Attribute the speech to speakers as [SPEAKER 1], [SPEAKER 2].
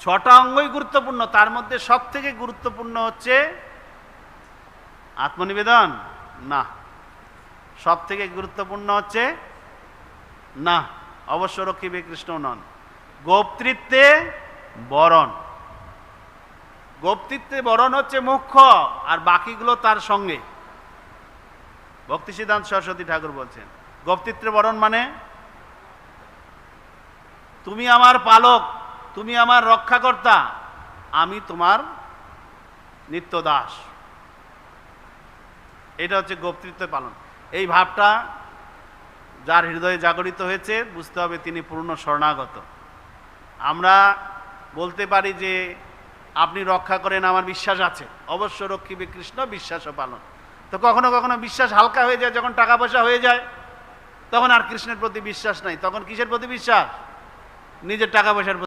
[SPEAKER 1] ছটা অঙ্গই গুরুত্বপূর্ণ, তার মধ্যে সব থেকে গুরুত্বপূর্ণ হচ্ছে আত্মনিবেদন না, সব থেকে গুরুত্বপূর্ণ হচ্ছে না, অবশ্য রক্ষিবে কৃষ্ণ নন। গোপতৃত্বে বরণ, গোপতৃত্বে বরণ হচ্ছে মুখ্য, আর বাকিগুলো তার সঙ্গে। ভক্তি সিদ্ধান্ত সরস্বতী ঠাকুর বলছেন গোপতৃত্বে বরণ মানে তুমি আমার পালক, তুমি আমার রক্ষাকর্তা, আমি তোমার নিত্য দাস। এটা হচ্ছে গোপতৃত্ব পালন। এই ভাবটা যার হৃদয়ে জাগরিত হয়েছে বুঝতে হবে তিনি পূর্ণ শরণাগত। আমরা বলতে পারি যে আপনি রক্ষা করেন, আমার বিশ্বাস আছে, অবশ্য রক্ষিবে কৃষ্ণ বিশ্বাসও পালন। তো কখনো কখনো বিশ্বাস হালকা হয়ে যায়, যখন টাকা পয়সা হয়ে যায় তখন আর কৃষ্ণের প্রতি বিশ্বাস নাই, তখন কিসের প্রতি বিশ্বাস? নিজের টাকা পয়সার প্রতি।